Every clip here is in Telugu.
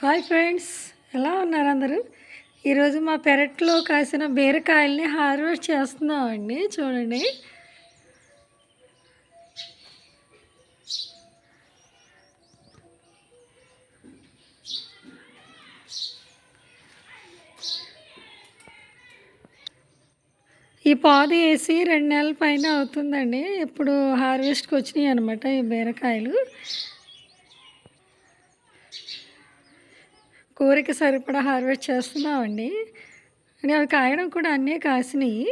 హాయ్ ఫ్రెండ్స్, ఎలా ఉన్నారు అందరూ? ఈరోజు మా పెరట్లో కాసిన బీరకాయల్ని హార్వెస్ట్ చేస్తున్నామండి. చూడండి, ఈ పాదు వేసి 2 నెలల పైన అవుతుందండి. ఇప్పుడు హార్వెస్ట్కి వచ్చినాయి అనమాట ఈ బీరకాయలు. కూరకి సరిపడా హార్వెస్ట్ చేస్తున్నామండి. అని అవి కాయడం కూడా అన్నీ కాసినాయి.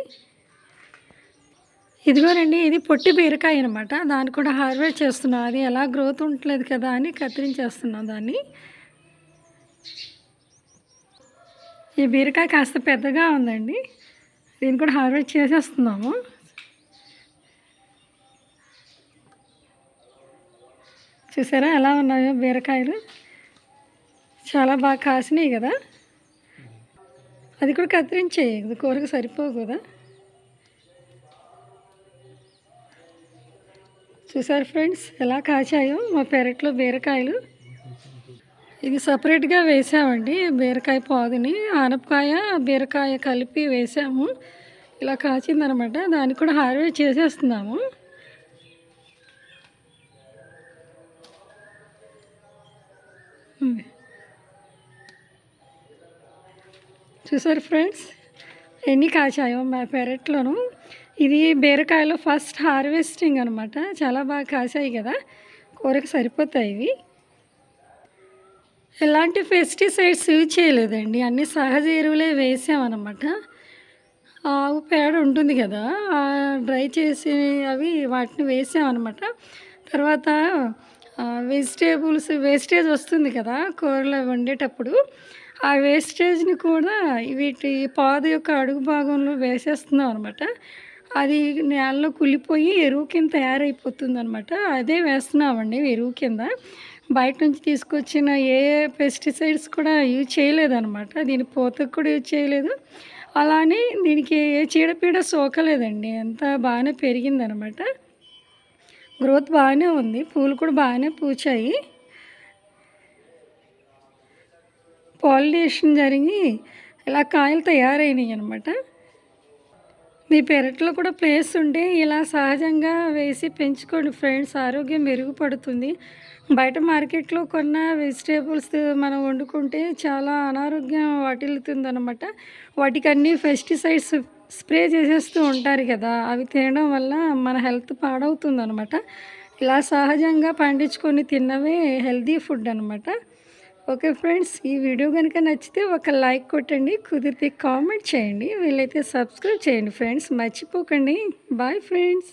ఇదిగోనండి, ఇది పొట్టి బీరకాయ అనమాట. దాన్ని కూడా హార్వెస్ట్ చేస్తున్నాం. అది ఎలా గ్రోత్ ఉండలేదు కదా అని కత్తిరించేస్తున్నాం దాన్ని. ఈ బీరకాయ కాస్త పెద్దగా ఉందండి. దీన్ని కూడా హార్వెస్ట్ చేసేస్తున్నాము. చూసారా ఎలా ఉన్నాయో బీరకాయలు? చాలా బాగా కాసినాయి కదా. అది కూడా కత్తిరించేయి, కూరకు సరిపోవు కదా. చూసారు ఫ్రెండ్స్ ఎలా కాచాయో మా పెరట్లో బీరకాయలు. ఇది సపరేట్గా వేసామండి బీరకాయ పాదుని. ఆనపకాయ బీరకాయ కలిపి వేసాము. ఇలా కాచిందనమాట. దాన్ని కూడా హార్వెస్ట్ చేసేస్తున్నాము. చూసారు ఫ్రెండ్స్ ఎన్ని కాచాయో మా పెరట్లోను. ఇది బీరకాయలో ఫస్ట్ హార్వెస్టింగ్ అనమాట. చాలా బాగా కాసాయి కదా, కూరకు సరిపోతాయి ఇవి. ఎలాంటి పెస్టిసైడ్స్ యూజ్ చేయలేదండి, అన్ని సహజ ఎరువులే వేసామన్నమాట. ఆవు పేడ ఉంటుంది కదా, డ్రై చేసి అవి వాటిని వేసామన్నమాట. తర్వాత వేస్టేజ్ వస్తుంది కదా కూరలో వండేటప్పుడు, ఆ వేస్టేజ్ని కూడా వీటి పాదు యొక్క అడుగు భాగంలో వేసేస్తున్నాం అనమాట. అది నేలలో కుళ్ళిపోయి ఎరువు కింద తయారైపోతుంది అనమాట. అదే వేస్తున్నామండి ఎరువు కింద. బయట నుంచి తీసుకొచ్చిన ఏ పెస్టిసైడ్స్ కూడా యూజ్ చేయలేదన్నమాట. దీని పూతకు కూడా యూజ్ చేయలేదు. అలానే దీనికి ఏ చీడపీడ సోకలేదండి. అంతా బాగానే పెరిగిందనమాట. గ్రోత్ బాగానే ఉంది, పూలు కూడా బాగానే పూచాయి. పాలినేషన్ జరిగి ఇలా కాయలు తయారైనాయి అనమాట. మీ పెరట్లో కూడా ప్లేస్ ఉంటే ఇలా సహజంగా వేసి పెంచుకోండి ఫ్రెండ్స్, ఆరోగ్యం మెరుగుపడుతుంది. బయట మార్కెట్లో కొన్న వెజిటేబుల్స్ మనం వండుకుంటే చాలా అనారోగ్యం వాటిల్లుతుందనమాట. వాటికి అన్నీ పెస్టిసైడ్స్ స్ప్రే చేసేస్తూ ఉంటారు కదా, అవి తినడం వల్ల మన హెల్త్ పాడవుతుందనమాట. ఇలా సహజంగా పండించుకొని తిన్నవే హెల్తీ ఫుడ్ అనమాట. ఓకే ఫ్రెండ్స్, ఈ వీడియో కనుక నచ్చితే ఒక లైక్ కొట్టండి, కుదిరితే కామెంట్ చేయండి, వీలైతే సబ్స్క్రైబ్ చేయండి ఫ్రెండ్స్, మర్చిపోకండి. Bye friends.